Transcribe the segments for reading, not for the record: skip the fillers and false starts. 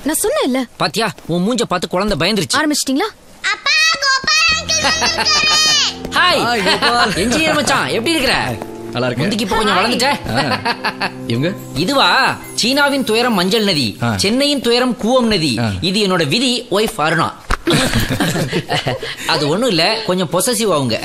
நான் சொன்னேன்ல. பாத்தியா உன் மூஞ்ச பார்த்து குழந்தை பயந்துருச்சு. ஆரம்பிச்சிட்டீங்களா? அப்பா கோபால் அங்கிள். ஹாய் என்ஜினியர் மச்சான், எப்படி இருக்கற? நல்லா இருக்கு. முந்திக்கு இப்ப கொஞ்சம் வளர்ந்துட்ட. இவங்க இதுவா சீனாவின் துயரம் மஞ்சள் நதி, சென்னையின் துயரம் கூவம் நதி. இது என்னோட விதி ஒய்ஃப் அருணா. அது ஒண்ணும் இல்ல, கொஞ்சம் பொசசிவ் அவங்க.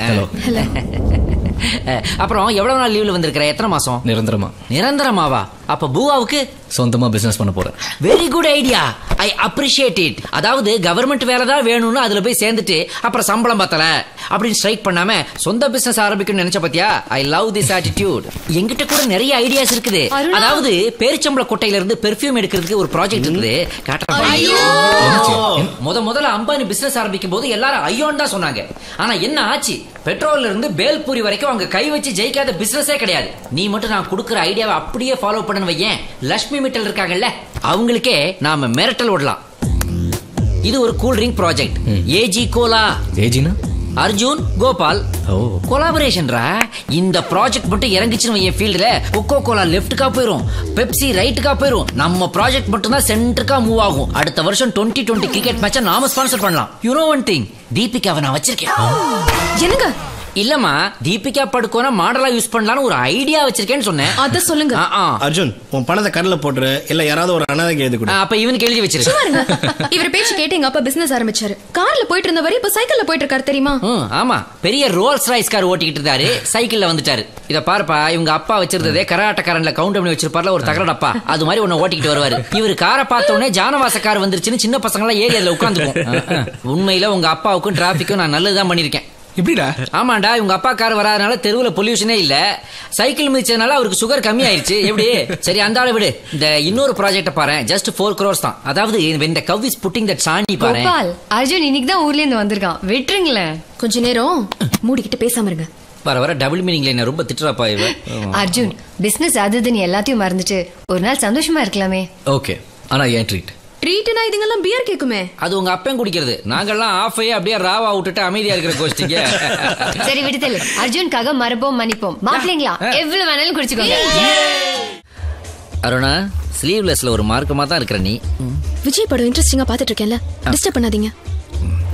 அப்புறம் எவ்வளவு நாள் லீவ்ல வந்திருக்கிற? எத்தனை மாசம்? நிரந்தரமா. நிரந்தரமாவா? அப்ப பூவாவுக்கு சொந்தமா பிசினஸ் பண்ண போறேன். Very good idea, I appreciate it. அதாவது கவர்மெண்ட் வேலை தான் வேணும்னு அதுல போய் சேர்ந்துட்டு அப்புறம் சம்பளம் பத்தல அப்படின்னு ஸ்ட்ரைக் பண்ணாம சொந்த பிசினஸ் ஆரம்பிக்கணும்னு நினைச்ச பத்தியா? I love this attitude. என்கிட்ட கூட நிறைய ஐடியாஸ் இருக்குது. அதாவது பேரிச்சம்பள கொட்டையில இருந்து பெர்ஃபியூம் எடுக்கிறதுக்கு ஒரு ப்ராஜெக்ட் இருக்குது. முதல்ல அம்பானி பிசினஸ் ஆரம்பிக்கும் போது எல்லாரும் ஐயோன்னு தான் சொன்னாங்க. ஆனா என்ன ஆச்சு? பெட்ரோல்ல இருந்து பேல்பூரி வரைக்கும் அவங்க கை வச்சு ஜெயிக்காத பிசினஸே கிடையாது. நீ மட்டும் நான் கொடுக்குற ஐடியாவை அப்படியே ஃபாலோ பண்ணு வையேன். லட்சுமி மிட்டல் இருக்காங்கல்ல, அவங்களுக்கே நாம மிரட்டல் விடலாம். இது ஒரு cool drink project. AG cola. ஏஜினா அர்ஜுன் கோபால் கொலாபரேஷன்ரா. இந்த ப்ராஜெக்ட் மட்டும் இறங்கிச்சுன்னு வைய ஃபீல்டுல கொக்கோ கோலா லெஃப்ட்டுக்கா போயிரும், பெப்சி ரைட்டுக்கா போயிரும். நம்ம ப்ராஜெக்ட் மட்டும் தான் சென்டருக்கா மூவ் ஆகும். அடுத்த வருஷம் 2020 கிரிக்கெட் மேட்சை நாம ஸ்பான்சர் பண்ணலாம். யூ நோ ஒன் திங், தீபிகாவை நான் வச்சிருக்கேன். என்னங்க? இல்லம்மா, தீபிகா படுக்கோனா மாடலா யூஸ் பண்ணலாம்னு ஒரு ஐடியா வச்சிருக்கேன்னு சொன்னேன். அத சொல்லுங்க. அர்ஜுன், உன் பணத்தை கடல்ல போட்டுரு, இல்ல யாராவது ஒரு அனாதைக்கு எழுதி கொடு. அப்ப இவனுக்கு எழுதி வச்சிருக்கேன். இவர் பேச்சு கேட்டு எங்க அப்பா பிசினஸ் ஆரம்பிச்சாரு. கார்ல போயிட்டு இருந்தவரு இப்ப சைக்கிள்ல போயிட்டு இருக்காரு தெரியுமா? ஆமா, பெரிய ரோல்ஸ் ராய்ஸ் கார் ஓட்டிக்கிட்டு இருந்தாரு, சைக்கிள்ல வந்துட்டாரு. இத பாருப்பா, இவங்க அப்பா வச்சிருந்ததே கராட்டக்காரன்ல கவுண்ட் பண்ணி வச்சிருப்பார்ல ஒரு தகரடப்பா, அது மாதிரி ஒன்னு ஓட்டிக்கிட்டு வருவாரு. இவரு காரை பார்த்த உடனே ஜானவாச கார் வந்துருச்சுன்னு சின்ன பசங்க எல்லாம் ஏறி அதுல உட்காந்துக்கும். உண்மையில உங்க அப்பாவுக்கும் டிராபிக்கும் நான் நல்லதுதான் பண்ணிருக்கேன். இப்படிடா? ஆமாண்டா, இவங்க அப்பா கார் வராதனால தெருவுல பொல்யூஷனே இல்ல, சைக்கிள் மிதிச்சதுனால அவருக்கு சுகர் கம்மி ஆயிருச்சு. எப்படி? சரி அந்த ஆளை விடு. இந்த இன்னொரு ப்ராஜெக்ட் பாரு, ஜஸ்ட் 4 crores தான். அதாவது இந்த கவ் இஸ் புட்டிங் தட் சாணி பாரு. கோபால், அர்ஜுன் இன்னைக்கு தான் ஊர்ல இருந்து வந்திருக்கான், விட்டுருங்களேன். கொஞ்ச நேரம் மூடிக்கிட்டு பேசாம இருங்க. வர வர டபுள் மீனிங்ல என்ன ரொம்ப திட்டுறாப்பா இவ. அர்ஜுன், பிசினஸ் அதுன்னு எல்லாத்தையும் மறந்துட்டு ஒரு நாள் சந்தோஷமா இருக்கலாமே. ஓகே, ஆனா ஏன் ட்ரீட்? ட்ரீட்னா இதுங்கெல்லாம் பியர் கேக்குமே. அது உங்க அப்பன் குடிக்கிறது, நாங்கெல்லாம் ஆஃபே அப்படியே ராவா விட்டுட்டு அமைதியா இருக்கிற கோஷ்டிங்க. சரி விடுதல், அர்ஜுன்காக மறப்போம் மன்னிப்போம். மாப்பிள்ளைங்களா எவ்வளவு வேணாலும் குடிச்சுக்கோங்க. அருணா, ஸ்லீவ்லெஸ்ல ஒரு மார்க்கமா தான் இருக்கிற நீ. விஜய் படம் இன்ட்ரெஸ்டிங்கா பாத்துட்டு இருக்கேன்ல, டிஸ்டர்ப் பண்ணாதீங்க.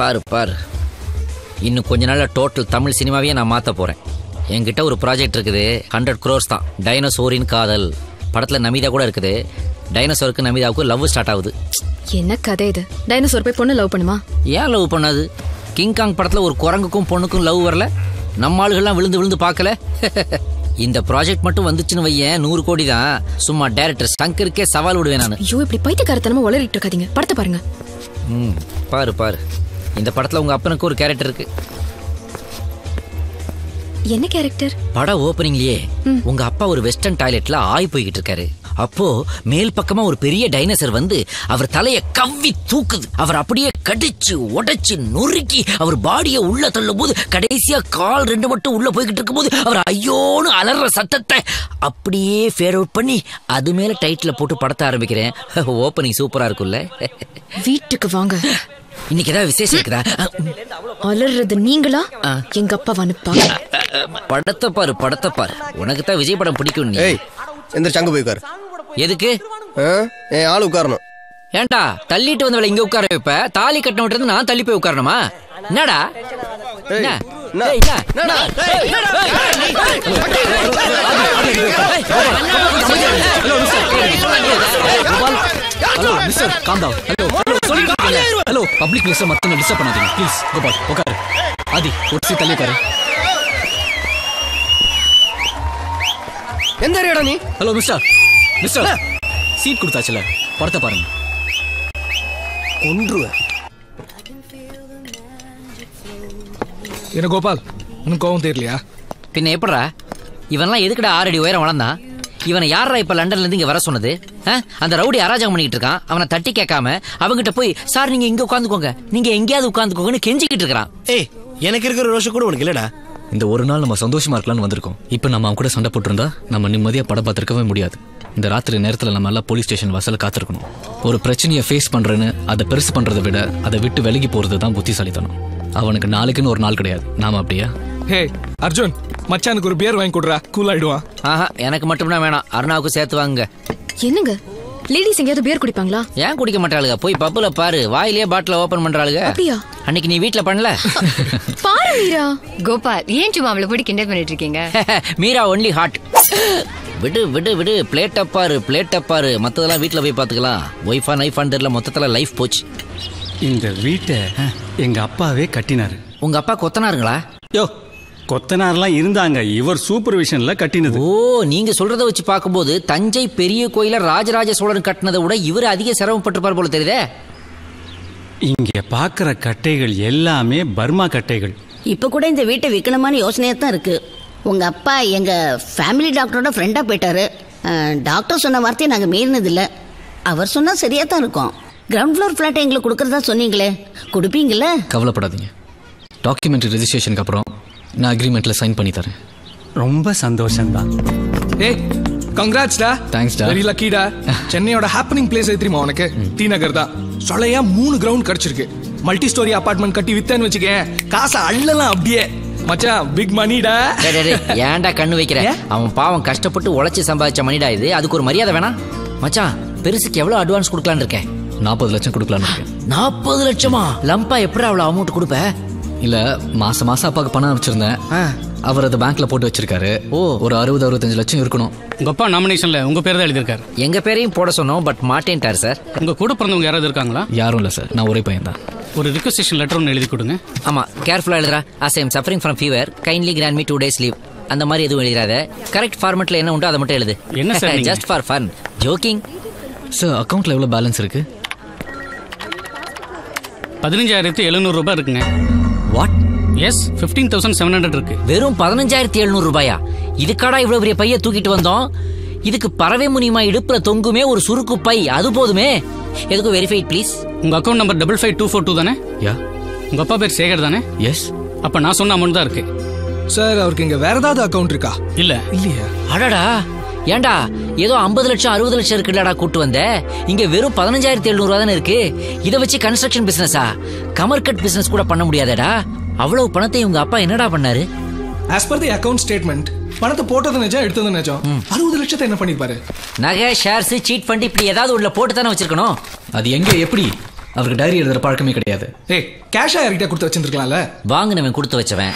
பாரு பாரு, இன்னும் கொஞ்ச நாள்ல டோட்டல் தமிழ் சினிமாவையே நான் மாத்த போறேன். என்கிட்ட ஒரு ப்ராஜெக்ட் இருக்குது, 100 crores தான். டைனோசோரின் காதல் படத்துல நமிதா கூட இருக்குது. டைனோசோருக்கு நமிதாவுக்கு லவ் ஸ்டார்ட் ஆகுது. என்ன கதை இது? டைனோசோர் போய் பொண்ணு லவ் பண்ணுமா? ஏன் லவ் பண்ணாது? கிங்காங் படத்துல ஒரு குரங்குக்கும் பொண்ணுக்கும் லவ் வரல? நம்ம ஆளுகள்லாம் விழுந்து விழுந்து பார்க்கல. இந்த ப்ராஜெக்ட் மட்டும் வந்துச்சுன்னு வையேன் 100 கோடி தான். சும்மா டைரக்டர் சங்கருக்கே சவால் விடுவேன் நான். ஐயோ, இப்படி பைத்தியக்காரத்தனமா உளறிட்டு இருக்காதீங்க, படத்தை பாருங்க. பாரு பாரு, இந்த படத்துல உங்க அப்பனுக்கு ஒரு கேரக்டர் இருக்கு. என்ன கேரக்டர்? பட ஓபனிங்லயே உங்க அப்பா ஒரு வெஸ்டர்ன் டாய்லெட்ல ஆய் போய்கிட்டு இருக்காரு. அப்போ மேல் பக்கமா ஒரு பெரிய டைனோசர் வந்து அவர் தலைய கவ்வி தூக்குது. அவர் அப்படியே கடிச்சு உடைச்சு நொறுக்கி அவர் பாடிய உள்ள தள்ளும் போது கடைசியா கால் 2 மட்டும் உள்ள போய்கிட்டு இருக்கும் போது அவர் ஐயோன்னு அலற சத்தத்தை அப்படியே ஃபேட் அவுட் பண்ணி அது மேல டைட்டில போட்டு படத்தை ஆரம்பிக்கிறேன். ஓபனிங் சூப்பரா இருக்குல்ல? வீட்டுக்கு வாங்க. இன்னைக்கு ஏதாவது விசேஷம் இருக்குதா? அலறது நீங்களா எங்க அப்பா வனுப்பா? படத்தை பாரு, படத்தை பாரு. உனக்கு தான் விஜய் படம் பிடிக்கும். நீ எந்த சங்க போய் உட்காரு. எதுக்கு? என் ஆளு உட்காரணும். ஏண்டா தள்ளிட்டு வந்தவளை இங்க உட்கார வைப்ப? தாலி கட்டின விட்டு நான் தள்ளி போய் உட்காரணுமா? என்னடா? Hello mister, calm down. Hello public பிளேஸ்ல மத்தவங்க டிஸ்டர்ப் பண்ணாதீங்க ப்ளீஸ். கோபால் உட்காரு. ஆதி ஒரு சீட் தள்ளி உட்காரு. எந்த ஏரியாடா நீ? ஹலோ மிஸ்டர், மிஸ்டர் சீட் கொடுத்தாச்சுல, படத்தை பாருங்க. கொன்றுவேன். என்ன கோபால், உனக்கு கோவம் தெரியலையா? பின்ன எப்படா இவன்லாம் எதுக்குடா 6 அடி உயரம் வளர்ந்தான்? இவனை யாரா இப்ப லண்டன்ல இருந்து இங்க வர சொன்னது? அந்த ரவுடி அராஜகம் பண்ணிட்டு இருக்கான். அவனை தட்டி கேட்காம அவங்கிட்ட போய் சார் நீங்க இங்க உட்காந்துக்கோங்க, நீங்க எங்கேயாவது உட்காந்துக்கோங்கன்னு கெஞ்சிக்கிட்டு இருக்கான். ஏய், எனக்கு இருக்கிற ரோஷம் கூட உனக்கு இல்லடா. இந்த ஒரு நாள் நம்ம சந்தோஷமா இருக்கலாம்னு வந்திருக்கோம். இப்ப நம்ம அவன் கூட சண்டை போட்டிருந்தா நம்ம நிம்மதியா படம் பார்த்திருக்கவே முடியாது. இந்த ராத்திரி நேரத்துல நம்ம எல்லாம் போலீஸ் ஸ்டேஷன் வாசல்ல காத்திருக்கணும். ஒரு பிரச்சனையை ஃபேஸ் பண்றேன்னு அதை பெருசு பண்றதை விட அதை விட்டு விலகி போறது தான் புத்திசாலித்தனம். அவனுக்கு நாளைக்குன்னு ஒரு நாள் கிடையாது. நாம அப்படியா? ஹே அர்ஜுன், மச்சானுக்கு ஒரு பியர் வாங்கி கொடுறா, கூல் ஆயிடுவான். ஆஹா, எனக்கு மட்டும்தான் வேணாம், அருணாவுக்கு சேர்த்து வாங்க. என்னங்க லேடிஸ் எங்கேயாவது பியர் குடிப்பாங்களா? ஏன் குடிக்க மாட்டாளுங்க? போய் பப்புல பாரு, வாயிலேயே பாட்டில ஓபன் பண்றாளுங்க. அப்படியா? அன்னைக்கு நீ வீட்ல பண்ணல? பாரு மீரா. கோபால், ஏன் சும்மா அவளை போய் கிண்டல் பண்ணிட்டு இருக்கீங்க? Meera only hot. விடு விடு விடு, பிளேட் அப்பாரு. மத்ததெல்லாம் வீட்ல போய் பாத்துக்கலாம். ஒய்ஃபா நைஃபான்னு தெரியல, மொத்தத்துல லைஃப் போச்சு. இந்த வீட்டை எங்க அப்பாவே கட்டினாரு. உங்க அப்பா கொத்தனாருங்களா? யோ, கொத்தனார்லாம் இருந்தாங்க, இவர் சூப்பர்விஷன்ல கட்டினது. ஓ, நீங்க சொல்றத வச்சு பார்க்கும்போது தஞ்சை பெரிய கோயில ராஜராஜ சோழன் கட்டினதை விட இவர் அதிக சிரமப்பட்டிருப்பார் போல தெரியுதே. இங்க பாக்குற கட்டைகள் எல்லாமே பர்மா கட்டைகள். இப்ப கூட இந்த வீட்டை விற்கணுமான்னு யோசனையா தான் இருக்கு. உங்க அப்பா எங்க ஃபேமிலி டாக்டரோட ஃப்ரெண்டா போயிட்டாரு. டாக்டர் சொன்ன வார்த்தையை நாங்க மீறினதில்ல. அவர் சொன்னா சரியா தான் இருக்கும். கிரவுண்ட் ஃப்ளோர் பிளாட் எங்களுக்கு கொடுக்கறதா சொன்னீங்களே, கொடுப்பீங்கல்ல? கவலைப்படாதீங்க. டாக்குமெண்ட்ரி ரெஜிஸ்ட்ரேஷனுக்கு அப்புறம் நான் அக்ரிமெண்ட்ல சைன் பண்ணி தரேன். ரொம்ப சந்தோஷம்தான். ஏய், கங்க்ராட்ஸ் டா. தேங்க்ஸ் டா. வெரி லக்கி டா. சென்னையோட ஹேப்பனிங் பிளேஸ் தெரியுமா உனக்கு? டி நகர் தான். சொலையா 3 கிரவுண்ட் கிடைச்சிருக்கு. மல்டி ஸ்டோரி அபார்ட்மெண்ட் கட்டி வித்தேன்னு வச்சுக்கேன், காசை அள்ளலாம் அப்படியே. மச்சான், பிக் மணிடா. ஏன்டா கண்ணு வைக்கிற? அவன் பாவம் கஷ்டப்பட்டு உழைச்சி சம்பாதிச்ச மணிடா இது. அதுக்கு ஒரு மரியாதை வேணாம்? மச்சான், பெருசுக்கு எவ்வளவு அட்வான்ஸ் கொடுக்கலான்னு இருக்கேன்? 40 லட்சம் கொடுக்கலான்னு இருக்கேன். 40 லட்சமா? லம்பா எப்படி அவ்வளவு அமௌண்ட் கொடுப்ப? இல்ல, மாசம் அப்பாவுக்கு பணம் வச்சிருந்தேன். அவர் அதை பேங்க்ல போட்டு வச்சிருக்காரு. ஒரு 60-65 லட்சம் இருக்கணும். உங்க அப்பா நாமினேஷன்ல உங்க பேர் தான் எழுதியிருக்காரு. எங்க பேரையும் போட சொன்னோம், பட் மாட்டேன்ட்டார் சார். உங்க கூட பிறந்தவங்க யாராவது இருக்காங்களா? யாரும் இல்ல சார், நான் ஒரே பையன் தான். ஒரு ரிக்வெஸ்டேஷன் லெட்டர் ஒன்று எழுதி கொடுங்க. ஆமா, கேர்ஃபுல்லா எழுதுறா. as I am suffering from fever, kindly grant me 2 days leave. அந்த மாதிரி எதுவும் எழுதிராத. கரெக்ட் ஃபார்மட்ல என்ன உண்டோ அதை மட்டும் எழுது. என்ன sir? Just for fun, joking. Sir, அக்கவுண்ட்ல எவ்வளவு பேலன்ஸ் இருக்கு? 15,700 ரூபாய் இருக்குங்க. வாட்? எஸ், 15,700 இருக்கு. வெறும் 15,700 ரூபாயா? இதுக்காடா இவ்வளவு பெரிய பைய தூக்கிட்டு வந்தோம்? இதுக்கு பறவை முனிமா இடுப்புல தொங்குமே ஒரு சுருக்கு பை, அது போதுமே. எதுக்கு வெரிஃபைட் ப்ளீஸ்? உங்க அக்கவுண்ட் நம்பர் 55242 தானே? யா. உங்க அப்பா பேர் சேகர் தானே? எஸ். அப்ப நான் சொன்ன அமௌண்ட் தான் இருக்கு. சார், அவருக்கு இங்க வேற ஏதாவது அக்கவுண்ட் இருக்கா? இல்ல. இல்லையா? அடடா, ஏண்டா ஏதோ 50 லட்சம் 60 லட்சம் இருக்குல்லடா கூட்டு வந்த. இங்க வெறும் 15,700 ரூபா தானே இருக்கு. இதை வச்சு கன்ஸ்ட்ரக்ஷன் பிசினஸா? கமர்கட் பிசினஸ் கூட பண்ண முடியாதடா. அவ்வளவு பணத்தை உங்க அப்பா என்னடா பண்ணாரு? as per the account statement, பணத்தை போட்டது நிஜம், எடுத்தது நிஜம். 60 லட்சத்தை என்ன பண்ணிருப்பாரு? நகை, ஷேர்ஸ், சீட் ஃபண்ட் இப்படி ஏதாவது உள்ள போட்டு தானே வச்சிருக்கணும். அது எங்க எப்படி? அவருக்கு டைரி எழுதுற பழக்கமே கிடையாது. ஏய், கேஷா யார்கிட்ட கொடுத்து வச்சிருக்கலாம்ல? வாங்கினவன் கொடுத்து வச்சவன்.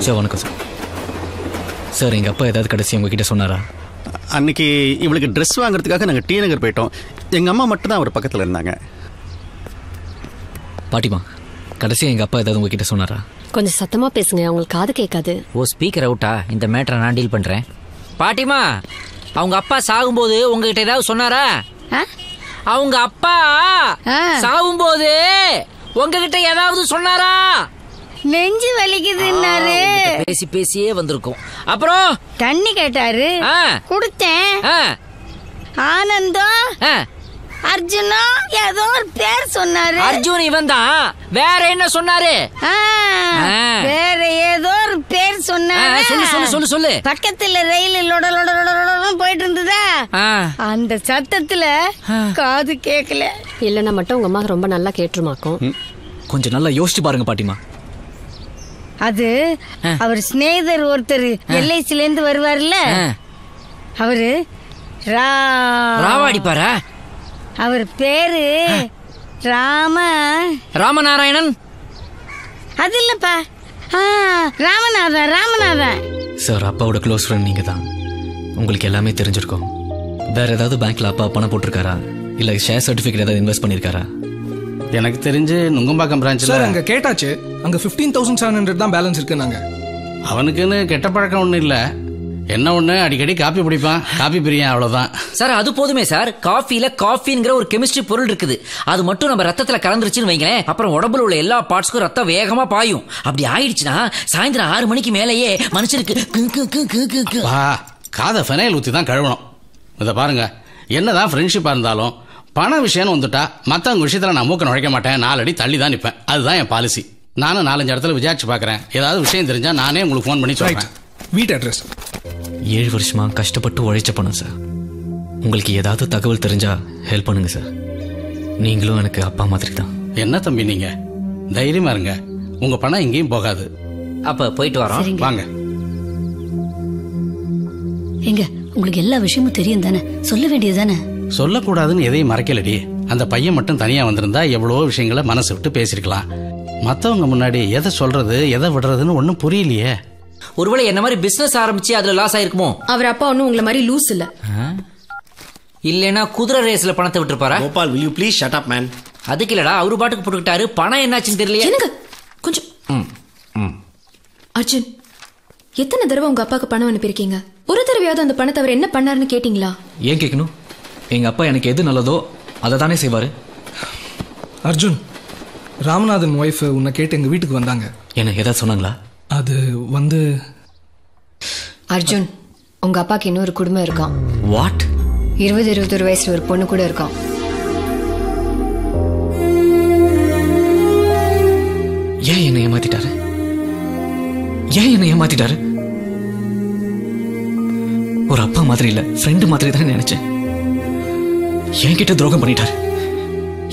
சார், வணக்கம் சார். சார், எங்க அப்பா ஏதாவது கடைசி உங்ககிட்ட சொன்னாரா? அன்னைக்கு இவளுக்கு ட்ரெஸ் வாங்குறதுக்காக நாங்கள் டி நகர் போயிட்டோம். எங்கள் அம்மா மட்டும் தான் அவர் பக்கத்தில் இருந்தாங்க. பாட்டிமா, கடைசியா எங்க அப்பா ஏதாவது உங்ககிட்ட சொன்னாரா? கொஞ்சம் சத்தமா பேசுங்க, அவங்களுக்கு காது கேட்காது. ஓ, ஸ்பீக்கர் அவுட்டா? இந்த மேட்டரை நான் டீல் பண்றேன். பாட்டிமா, அவங்க அப்பா சாகும்போது உங்ககிட்ட ஏதாவது சொன்னாரா? அவங்க அப்பா சாகும்போது உங்ககிட்ட ஏதாவது சொன்னாரா? நெஞ்சு வலிக்குதுன்னாரு. பேசி பேசியே வந்திருக்கும். அப்புறம் தண்ணி கேட்டாரு, கொடுத்தேன். ஆனந்தம், அர்ஜுனா ஏதோ ஒரு பேர் சொன்னாரு. அர்ஜுன் இவன் தான். வேற என்ன சொன்னாரு? வேற ஏதோ ஒரு பேர் சொன்னாரு. சொல்லு சொல்லு சொல்லு சொல்லு. பக்கத்துல ரயில் லொட லொட லொட போயிட்டு இருந்ததா, அந்த சத்தத்துல காது கேட்கல. இல்லன்னா மட்டும் உங்க அம்மா ரொம்ப நல்லா கேட்டுருமாக்கும். கொஞ்சம் நல்லா யோசிச்சு பாருங்க பாட்டிமா. அது அவர் ஸ்நேகிதர் ஒருத்தர் எல்ஐசில இருந்து வருவார்ல, அவரு ராவாடிப்பாரா? அவர் பேரு ராமநாராயணன். அது இல்லப்பா, ராமநாதன். சார், அப்பாவோட க்ளோஸ் ஃப்ரெண்ட் நீங்க தான். உங்களுக்கு எல்லாமே தெரிஞ்சிருக்கும். வேற ஏதாவது பேங்க்ல அப்பா பணம் போட்டிருக்காரா? இல்ல ஷேர் சர்டிபிகேட் ஏதாவது இன்வெஸ்ட் பண்ணிருக்காரா? எனக்கு தெரிஞ்சு நுங்கம்பாக்கம் பிரான்ச்ல சார் அங்க கேட்டாச்சு. அங்க 15,700 தான் பேலன்ஸ் இருக்குன்னாங்க. அவனுக்குன்னு கெட்ட பழக்கம் ஒன்றும் இல்லை. என்ன ஒண்ணு, அடிக்கடி காப்பி பிடிப்பான், காப்பி பிரியான், அவ்வளவுதான். சார், அது போதுமே சார். காஃபில காஃபிங்கிற ஒரு கெமிஸ்ட்ரி பொருள் இருக்குது. அது மட்டும் நம்ம ரத்தத்துல கலந்துருச்சுன்னு வைங்களேன், அப்புறம் உடம்புல உள்ள எல்லா பார்ட்ஸ்க்கும் ரத்தம் வேகமா பாயும். அப்படி ஆயிடுச்சுன்னா சாயந்தரம் 6 மணிக்கு மேலேயே மனுஷனுக்கு காதை ஃபெனைல் ஊற்றி தான் கழுவணும். இதை பாருங்க, என்னதான் ஃப்ரெண்ட்ஷிப்பா இருந்தாலும் பண விஷயம்னு வந்துட்டா மற்றவங்க விஷயத்துல நான் மூக்க நுழைக்க மாட்டேன். 4 அடி தள்ளி தான் நிற்பேன். அதுதான் என் பாலிசி. நானும் 4-5 இடத்துல விசாரிச்சு பார்க்குறேன். ஏதாவது விஷயம் தெரிஞ்சா நானே உங்களுக்கு ஃபோன் பண்ணி சொல்றேன். வீட் அட்ரஸ். 7 வருஷமா கஷ்டப்பட்டு உழைச்ச பணம் சார். உங்களுக்கு ஏதாவது தகவல் தெரிஞ்சா ஹெல்ப் பண்ணுங்க சார். நீங்களும் எனக்கு அப்பா மாதிரி தான். என்ன தம்பி நீங்க தைரியமா இருங்க, உங்க பணம் எங்கேயும் போகாது. அப்ப போயிட்டு வரோம். வாங்க. எங்க உங்களுக்கு எல்லா விஷயமும் தெரியும் தானே, சொல்ல வேண்டியது தானே? சொல்லக்கூடாதுன்னு எதையும் மறைக்கலடி. அந்த பையன் மட்டும் தனியா வந்திருந்தா எவ்வளவோ விஷயங்களை மனசு விட்டு பேசிருக்கலாம். மத்தவங்க முன்னாடி எதை சொல்றது எதை விடுறதுன்னு ஒன்னும் புரியலையே. ஒருவேளை என்ன மாதிரி பிசினஸ் ஆரம்பிச்சு அதுல லாஸ் ஆயிருக்குமோ? அவர் அப்பா ஒன்னும் உங்களை மாதிரி லூஸ் இல்ல. இல்லனா குதிரை ரேஸ்ல பணத்தை விட்டுருப்பாரா? Gopal, will you please shut up man? அதுக்கு இல்லடா, அவரு பாட்டுக்கு போட்டுக்கிட்டாரு. பணம் என்னாச்சுன்னு தெரியலையே. எனக்கு கொஞ்சம் அர்ஜுன், எத்தனை தடவை உங்க அப்பாக்கு பணம் அனுப்பியிருக்கீங்க? ஒரு தடவையாவது அந்த பணத்தை அவர் என்ன பண்ணாருன்னு கேட்டீங்களா? ஏன் கேட்கணும்? எங்க அப்பா எனக்கு எது நல்லதோ அதை தானே செய்வாரு. அர்ஜுன், ராமநாதன் ஒய்ஃப் உன்னை கேட்டு எங்க வீட்டுக்கு வந்தாங்க. என்ன ஏதாவது சொன்னாங்களா? அது வந்து அர்ஜுன், உங்க அப்பாக்கு இன்னொரு குடும்பம் இருக்கான். வாட்? 21 வயசுல ஒரு பொண்ணு கூட இருக்கான். ஏன் என்ன ஏமாத்திட்டாரு? ஒரு அப்பா மாதிரி இல்ல, ஃப்ரெண்டு மாதிரி தான் நினைச்சேன். என்கிட்ட துரோகம் பண்ணிட்டாரு.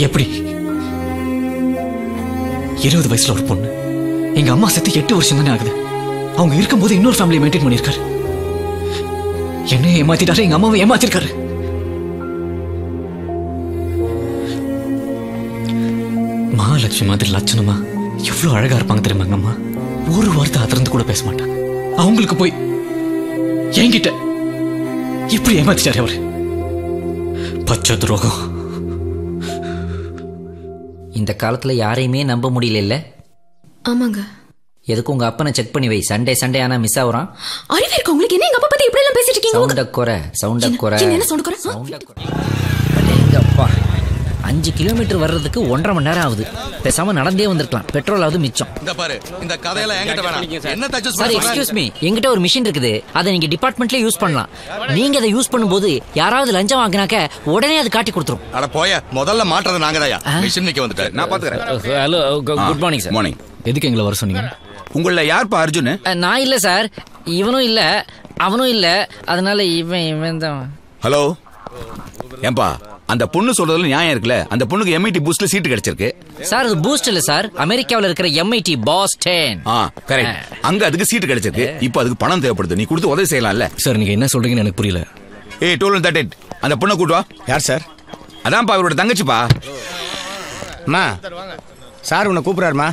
எப்படி? 20 வயசுல ஒரு பொண்ணு. எங்க அம்மா செத்து 8 வருஷம் தானே ஆகுது. அவங்க இருக்கும்போது இன்னொரு ஃபேமிலியை மெயின்டைன் பண்ணிருக்காரு. என்ன ஏமாத்திட்டாரு, எங்க அம்மாவை ஏமாத்திருக்காரு. மகாலட்சுமி மாதிரி லட்சணமா எவ்வளவு அழகா இருப்பாங்க தெரியுமா எங்க அம்மா? ஒரு வார்த்தை அதிர்ந்து கூட பேச மாட்டாங்க. அவங்களுக்கு போய் என்கிட்ட இப்படி ஏமாத்திட்டாரு அவரு. பச்சை துரோகம். இந்த காலத்துல யாரையுமே நம்ப முடியல இல்ல? ஆமாங்க. எதுக்கு உங்க அப்பனை செக் பண்ணி வை. சண்டே ஆனா மிஸ் ஆகுறான். அறிவு இருக்கு உங்களுக்கு? என்ன எங்க அப்பா பத்தி இப்படி எல்லாம் பேசிட்டு இருக்கீங்க? சவுண்ட குறை. என்ன சவுண்ட் குறை? அப்பா 5 கிலோமீட்டர் வர்றதுக்கு 1.5 மணி நேரம் ஆகுது. பேசாம நடந்தே வந்திருக்கலாம், பெட்ரோலாவது மிச்சம். இந்த பாரு, இந்த கதையெல்லாம் என்கிட்ட வேணாம். என்ன தச்சு சார், எக்ஸ்கியூஸ் மீ, என்கிட்ட ஒரு மிஷின் இருக்குது. அதை நீங்க டிபார்ட்மெண்ட்ல யூஸ் பண்ணலாம். நீங்க அதை யூஸ் பண்ணும்போது யாராவது லஞ்சம் வாங்கினாக்க உடனே அது காட்டி கொடுத்துரும். அட போய, முதல்ல மாட்டறது நாங்க தாயா. மிஷின் விக்க வந்துட்டாரு, நான் பாத்துக்கிறேன். Hello, good morning sir. Morning. எதுக்கு எங்களை வர சொன்னீங்க? உங்கள யார்ப்பா அர்ஜுன்? நான் இல்ல சார், இவனும் இல்ல அவனும் இல்ல, அதனால இவன் தான். ஹலோ, ஏன்பா அந்த பொண்ணு சொல்றதுல நியாயம் இருக்குல்ல? அந்த பொண்ணுக்கு எம்ஐடி பூஸ்ட்ல சீட் கிடைச்சிருக்கு. சார் அது பூஸ்ட் இல்ல சார், அமெரிக்காவில் இருக்கிற எம்ஐடி பாஸ்டன். கரெக்ட், அங்க அதுக்கு சீட் கிடைச்சிருக்கு. இப்போ அதுக்கு பணம் தேவைப்படுது, நீ கொடுத்து உதவி செய்யலாம்ல. சார் நீங்க என்ன சொல்றீங்கன்னு எனக்கு புரியல. ஏய், டோல் தட் இட். அந்த பொண்ணை கூட்டு வா. யார் சார்? அதான்ப்பா இவரோட தங்கச்சிப்பா. அம்மா, சார் உன்னை கூப்பிடுறாருமா.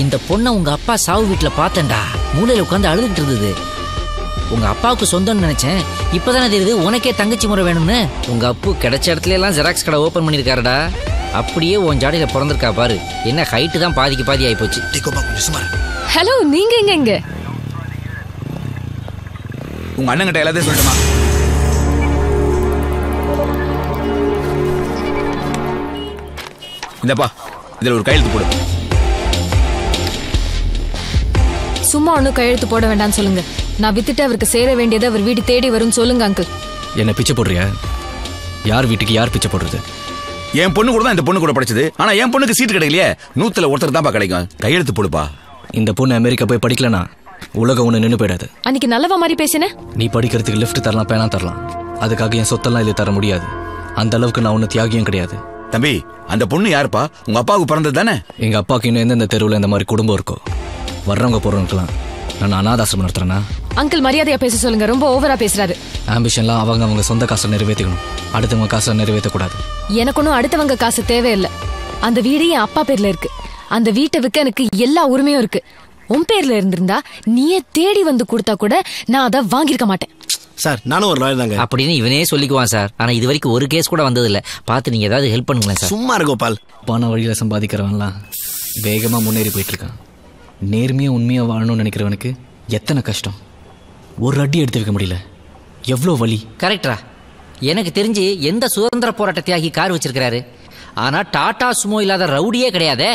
இந்த பொண்ணை உங்க அப்பா சாவு வீட்டுல பார்த்தேன்டா. மூலையில உட்காந்து அழுதுகிட்டு இருந்தது. உங்க அப்பாவுக்கு சொந்தம்னு நினைச்சேன். இப்பதானே தெரியுது உனக்கே தங்கச்சி முறை வேணும்னு. உங்க அப்பு கிடைச்ச இடத்துல எல்லாம் ஜெராக்ஸ் கடை ஓபன் பண்ணிருக்காருடா. அப்படியே உன் ஜாடியில பிறந்திருக்கா பாரு. என்ன ஹைட்டு தான் பாதிக்கு பாதி ஆயிப்போச்சு. ஹலோ, நீங்க எங்க? உங்க அண்ணன் கிட்ட எல்லாத்தையும் சொல்லட்டுமா? இந்தப்பா, இதுல ஒரு கையெழுத்து போடு. சும்மா ஒன்னும் கையெழுத்து போட வேண்டாம்னு சொல்லுங்க. நான் வித்துட்டு அவருக்கு சேர வேண்டியதை அவர் வீடு தேடி வரும்னு சொல்லுங்க அங்கிள். என்ன பிச்சை போடுறியா? யார் வீட்டுக்கு யார் பிச்சை போடுறது? என் பொண்ணு கூட தான் இந்த பொண்ணு கூட படிச்சது. ஆனா என் பொண்ணுக்கு சீட் கிடைக்கலையே. 100ல ஒருத்தர் தான்ப்பா கிடைக்கும். கையெழுத்து போடுப்பா. இந்த பொண்ணு அமெரிக்கா போய் படிக்கலனா உலகம் ஒண்ணு நின்னு போயிடாது. அன்னைக்கு நல்லவா மாதிரி பேசின. நீ படிக்கிறதுக்கு லிஃப்ட் தரலாம், பேனா தரலாம். அதுக்காக என் சொத்தெல்லாம் இது தர முடியாது. அந்த அளவுக்கு நான் ஒன்னும் தியாகியும் கிடையாது. தம்பி, அந்த பொண்ணு யாருப்பா? உங்க அப்பாவுக்கு பிறந்தது தானே? எங்க அப்பாவுக்கு இன்னும் எந்தெந்த தெருவில் இந்த மாதிரி குடும்பம் இருக்கோ வர்றவங்க போறவங்களுக்குலாம் நான் அனாதாசிரமம் நடத்துறேன்னா? அங்கிள் மரியாதையா பேச சொல்லுங்க, ரொம்ப ஓவரா பேசுறாரு. ஆம்பிஷன்லாம் அவங்க சொந்த காசை நிறைவேற்றிக்கணும், அடுத்தவங்க காசை நிறைவேற்றக்கூடாது. எனக்கு ஒன்னும் அடுத்தவங்க காசு தேவையில்லை. அந்த வீடு என் அப்பா பேர்ல இருக்கு. அந்த வீட்டை விற்க எனக்கு எல்லா உரிமையும் இருக்கு. உன் பேர்ல இருந்திருந்தா நீயே தேடி வந்து கொடுத்தா கூட நான் அதை வாங்கிருக்க மாட்டேன். சார், நானும் ஒரு லாயர் தாங்க. அப்படின்னு இவனே சொல்லிக்குவான் சார். ஆனா இது வரைக்கும் ஒரு கேஸ் கூட வந்தது இல்ல. பார்த்து நீங்க ஏதாவது ஹெல்ப் பண்ணுங்களேன் சார். சும்மா இருக்கு கோபால். பண வழியில சம்பாதிக்கிறவன்லாம் வேகமா முன்னேறி போயிட்டு இருக்கான். நேர்மையா உண்மையா வாழணும்னு நினைக்கிறவனுக்கு எத்தனை கஷ்டம். ஒரு அடி எடுத்து வைக்க முடியல, எவ்வளோ வலி. கரெக்டா? எனக்கு தெரிஞ்சு எந்த சுதந்திர போராட்ட தியாகி கார் வச்சிருக்கிறாரு? ஆனா டாடா சுமோ இல்லாத ரவுடியே கிடையாதே.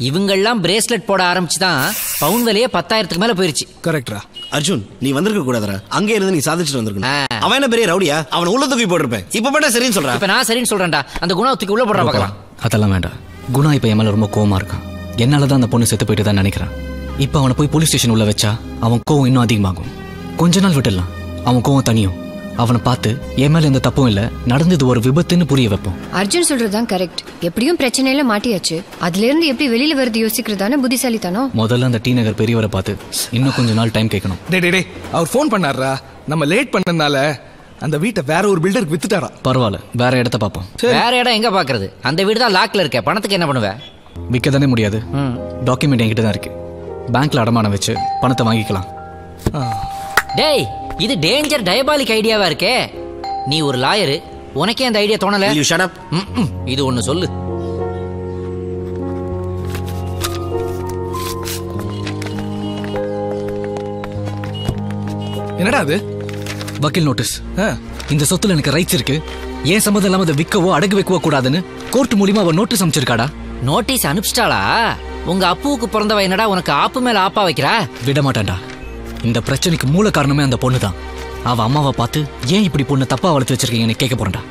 இவங்கெல்லாம் பிரேஸ்லெட் போட ஆரம்பிச்சுதான் பவுன் விலையே 10,000க்கு மேல போயிருச்சு. கரெக்டா? அர்ஜுன், நீ வந்திருக்க கூடாதா? அங்கே இருந்து நீ சாதிச்சுட்டு வந்திருக்கணும். அவன் என்ன பெரிய ரவுடியா? அவன் உள்ள தூக்கி போட்டிருப்பேன். இப்ப பண்ண சரின்னு சொல்றான். இப்ப நான் சரின்னு சொல்றேன்டா. அந்த குணா தூக்கி உள்ள போடுறா பார்க்கலாம். அதெல்லாம் வேண்டாம். குணா இப்ப என் மேல ரொம்ப கோவமா இருக்கான். என்னாலதான் அந்த பொண்ணு செத்து போயிட்டு தான் நினைக்கிறான். இப்ப அவனை போய் போலீஸ் ஸ்டேஷன் உள்ள வச்சா அவன் கோவம் இன்னும் அதிகமாகும். கொஞ்ச நாள் விட்டுடலாம், அவன் கோவம் தனியும். அவனை பார்த்து என் மேல எந்த தப்பும் இல்ல, நடந்தது ஒரு விபத்துன்னு புரிய வைப்போம். அர்ஜுன் சொல்றதுதான் கரெக்ட். எப்படியும் பிரச்சனையில மாட்டியாச்சு, அதுல இருந்து எப்படி வெளியில வருது யோசிக்கிறதானே புத்திசாலித்தனம். முதல்ல அந்த டி நகர் பெரியவரை பார்த்து இன்னும் கொஞ்ச நாள் டைம் கேட்கணும். டே அவர் ஃபோன் பண்ணாரா? நம்ம லேட் பண்ணனால அந்த வீட்டை வேற ஒரு பில்டருக்கு வித்துட்டாரா? பரவாயில்ல, வேற இடத்த பார்ப்போம். வேற இடம் எங்க பாக்குறது? அந்த வீடு தான் லாக்ல இருக்க. பணத்துக்கு என்ன பண்ணுவ? விற்க தானே முடியாது. டாக்குமெண்ட் என்கிட்ட தான் இருக்கு. பேங்க்ல அடமானம் வச்சு பணத்தை வாங்கிக்கலாம். டேய், இது டேஞ்சர் டயபாலிக் ஐடியாவா இருக்கே. நீ ஒரு லாயரு, உனக்கே அந்த ஐடியா தோணல? இது ஒண்ணு சொல்லு. என்னடா அது? வக்கீல் நோட்டீஸ். இந்த சொத்துல எனக்கு ரைட்ஸ் இருக்கு, ஏன் சம்மதம் இல்லாம அதை விற்கவோ அடகு வைக்கவோ கூடாதுன்னு கோர்ட் மூலியமா அவன் நோட்டீஸ் அனுப்பிச்சிருக்காடா. நோட்டீஸ் அனுப்பிச்சிட்டாளா? உங்க அப்புவுக்கு பிறந்தவ என்னடா உனக்கு ஆப்பு மேல ஆப்பா வைக்கிறா? விட மாட்டான்டா. இந்த பிரச்சனைக்கு மூல காரணமே அந்த பொண்ணு தான். அவ அம்மாவை பார்த்து ஏன் இப்படி பொண்ணு தப்பா வளர்த்து வச்சிருக்கீங்கன்னு கேட்க போறேன்டா.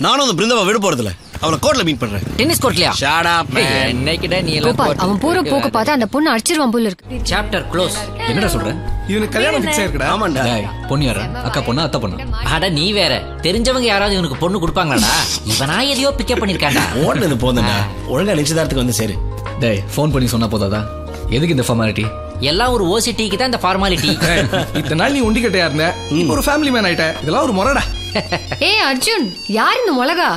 நானும் அந்த பிருந்தாவை விட போறதில்ல. அவளை கோர்ட்ல மீட் பண்றேன். டென்னிஸ் கோர்ட்லயா? Shut up man. என்னைக்குடா நீ கோபால், அவன் போற போக்கு பார்த்தா அந்த பொண்ணு அடிச்சிருவான் போல இருக்கு. Chapter close. என்னடா சொல்ற? இவனுக்கு கல்யாணம் ஃபிக்ஸ் ஆயிருக்குடா. ஆமாண்டா. பொண்ணு யாரா? அக்கா பொண்ணா அத்தை பொண்ணா? அட நீ வேற, தெரிஞ்சவங்க யாராவது இவனுக்கு பொண்ணு கொடுப்பாங்களாடா? இவனா எதையோ பிக்கப் பண்ணிருக்காண்டா. ஓடுனது போதும்டா, ஒழுங்கா நிச்சயதார்த்தத்துக்கு வந்து சேரு. டேய், ஃபோன் பண்ணி சொன்னா போதாதா? எதுக்கு இந்த ஃபார்மாலிட்டி? எல்லாம் ஒரு ஓசிட்டிக்கு தான் இந்த ஃபார்மாலிட்டி. இத்தனை நாள் நீ உண்டிக்கிட்டே இருந்த, இப்போ ஒரு ஃபேமிலி மேன் ஆயிட்ட. இதெல்லாம் ஒரு முறைடா. ஏய் அர்ஜுன், யார் இந்த மிளகா?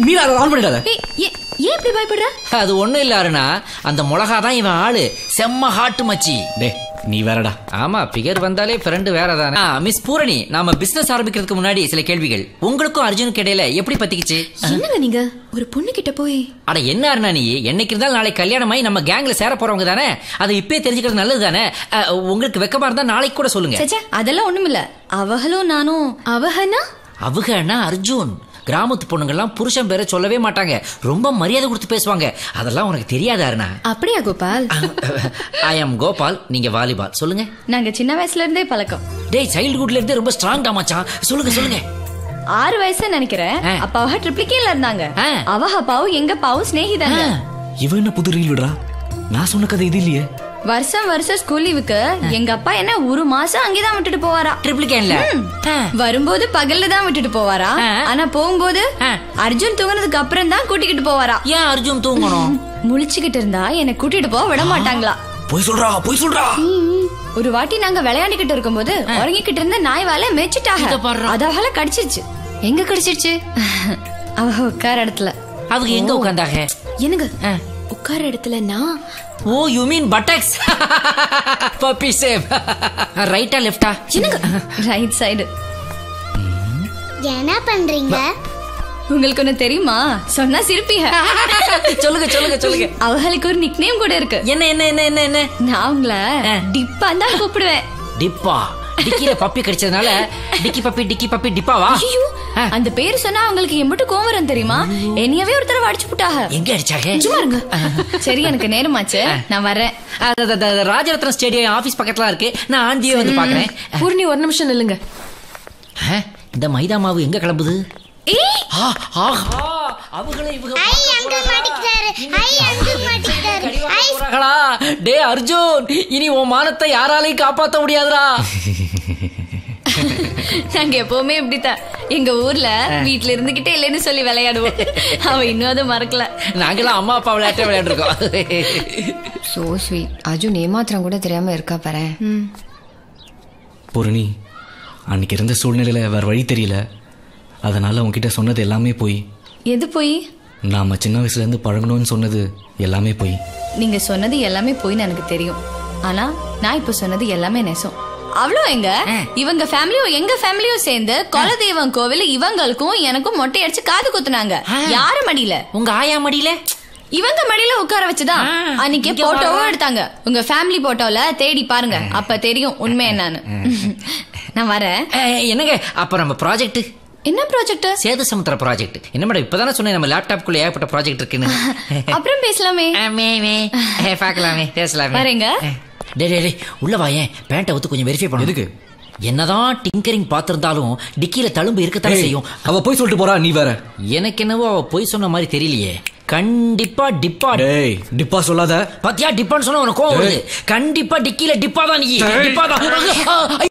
மீரா ஆன் பண்ணிடாத. ஏன் இப்படி பயப்படுற? அது ஒண்ணும் இல்ல அருணா, அந்த மிளகா தான் இவன் ஆளு. செம்ம ஹாட்டு மச்சி. டேய் நீ வேறடா. ஆமா, பிகர் வந்தாலே ஃப்ரெண்ட் வேறதானே. மிஸ் பூரணி, நாம பிசினஸ் ஆரம்பிக்கிறதுக்கு முன்னாடி சில கேள்விகள். உங்களுக்கும் அர்ஜுனுக்கு இடையில எப்படி பத்திக்கிச்சு? என்னங்க நீங்க ஒரு பொண்ணு கிட்ட போய்? அட என்ன அருணா நீ, என்னைக்கு இருந்தாலும் நாளை கல்யாணமாயி நம்ம கேங்ல சேர போறவங்க தானே, அதை இப்பயே தெரிஞ்சுக்கிறது நல்லது தானே. உங்களுக்கு வெக்கமா இருந்தா நாளைக்கு கூட சொல்லுங்க. அதெல்லாம் ஒண்ணுமில்ல. அவகளும் நானும். அவகனா? அவகனா அர்ஜுன். கிராமத்து பொண்ணுங்கெல்லாம் புருஷன் பேரை சொல்லவே மாட்டாங்க, ரொம்ப மரியாதை கொடுத்து பேசுவாங்க. அதெல்லாம் உனக்கு தெரியாதா அருணா? அப்படியா கோபால்? ஐ அம் கோபால். நீங்க வாலிபால். சொல்லுங்க. நாங்க சின்ன வயசுல இருந்தே பழக்கம். டேய், சைல்ட்ஹுட்ல இருந்தே ரொம்ப ஸ்ட்ராங் டா மச்சான். சொல்லுங்க. 6 வயசு நினைக்கிறேன். அப்பாவா ட்ரிப்ளிகேல இருந்தாங்க. அவ அப்பாவும் எங்க அப்பாவும் ஸ்நேகிதாங்க. இவன் என்ன புது ரீல் விடுறா? நான் சொன்ன கதை இது இல்லையே. வருஷம் ஸ்கூல் லீவுக்கு எங்க அப்பா என்ன ஒரு மாசம் அங்கேதான் விட்டுட்டு போவாரா. ட்ரிப்ளிகேன்ல வரும்போது பகல்ல தான் விட்டுட்டு போவாரா, ஆனா போகும்போது அர்ஜுன் தூங்குனதுக்கு அப்புறம் தான் கூட்டிக்கிட்டு போவாரா. ஏன் அர்ஜுன் தூங்கணும்? முழிச்சுக்கிட்டு இருந்தா என்ன கூட்டிட்டு போக விட மாட்டாங்களா. போய் சொல்றா. ஒரு வாட்டி நாங்க விளையாண்டுகிட்டு இருக்கும்போது உறங்கிக்கிட்டு இருந்த நாய் வாழ மேய்ச்சிட்டாங்க. அதால கடிச்சிருச்சு. எங்க கடிச்சிருச்சு? அவ உட்கார இடத்துல. அவங்க எங்க உட்கார்ந்தாங்க? என்னங்க உட்கார இடத்துல? நான் oh you mean buttocks. Puppy shave. ரைட்டா லெஃப்டா? என்னங்க ரைட் சைடு. என்ன பண்றீங்க? உங்களுக்கு ஒண்ணு தெரியுமா? சொன்னா சிரிப்பீங்க. சொல்லுங்க. அவங்களுக்கு ஒரு நிக் நேம் கூட இருக்கு. என்ன? நான் உங்களை டிப்பா தான் கூப்பிடுவேன். டிப்பா? டிக்கில பப்பி கடிச்சதுனால டிக்கி பப்பி டிப்பாவா? ஐயோ, அந்த பேரு சொன்னா அவங்களுக்கு எம்பிட்டு கோவம் வரும் தெரியுமா? என்னையவே ஒரு தடவை அடிச்சு போட்டாங்க. எங்க அடிச்சாங்க? சும்மா இருங்க. சரி, எனக்கு நேரமாச்சு, நான் வரேன். ராஜரத்னம் ஸ்டேடியம் ஆபீஸ் பக்கத்துல இருக்கு. நான் ஆண்டியே வந்து பாக்குறேன். பூர்ணி ஒரு நிமிஷம் நில்லுங்க. இந்த மைதா மாவு எங்க கிளம்புது? டே அர்ஜுன், இனி உன் மானத்தை யாராலையும் காப்பாத்த முடியாதுடா. நாங்க எப்பவுமே இப்படித்தான். எங்க ஊர்ல வீட்டுல இருந்துகிட்டே இல்லைன்னு சொல்லி விளையாடுவோம். அவ இன்னும் அதை மறக்கல. நாங்கெல்லாம் அம்மா அப்பா விளையாட்டே விளையாடுறோம். So sweet. அர்ஜுன் ஏமாத்திரம் கூட தெரியாம இருக்கா பாரு. பூரணி, அன்னைக்கு இருந்த சூழ்நிலையில வேற வழி தெரியல. அதனால உன்கிட்ட சொன்னது எல்லாமே போய். எது போய்? நாம சின்ன வயசுல இருந்து பழகணும்னு சொன்னது எல்லாமே போய். நீங்க சொன்னது எல்லாமே போய்னு எனக்கு தெரியும். ஆனா நான் இப்ப சொன்னது எல்லாமே நெசம். அவ்வளோ எங்க இவங்க ஃபேமிலியும் எங்க ஃபேமிலியும் சேர்ந்து குலதெய்வம் கோவில் இவங்களுக்கும் எனக்கும் மொட்டை அடிச்சு காது குத்துனாங்க. யாரு மடியில? உங்க ஆயா மடியில. இவங்க மடியில உட்கார வச்சுதான் அன்னைக்கு போட்டோவும் எடுத்தாங்க. உங்க ஃபேமிலி போட்டோல தேடி பாருங்க, அப்ப தெரியும் உண்மை என்னன்னு. நான் வரேன். என்னங்க அப்ப நம்ம ப்ராஜெக்ட்? என்ன ப்ராஜெக்ட்? சேது சமுத்திர ப்ராஜெக்ட். என்ன மேடம் இப்பதானே சொன்னேன் நம்ம லேப்டாப்குள்ள ஏகப்பட்ட ப்ராஜெக்ட் இருக்குன்னு. அப்புறம் பேசலாமே. பார்க்கலாமே, பேசலாமே. வரேங்க. டேய் உள்ள வாயேன். பேண்ட்டை வந்து கொஞ்சம் வெரிஃபை பண்ணு. எதுக்கு? என்னதான் டிங்கரிங் பார்த்திருந்தாலும் டிக்கில தழும்பு இருக்கத்தானே செய்யும். அவ போய் சொல்லிட்டு போறா, நீ வேற. எனக்கு என்னவோ அவ போய் சொன்ன மாதிரி தெரியலையே. கண்டிப்பா டிப்பா. டேய் டிப்பா சொல்லாத. பாத்தியா, டிப்பான்னு சொன்னா உனக்கு கோவம் வருது. கண்டிப்பா டிக்கில டிப்பா தான். நீ டிப்பா தான்.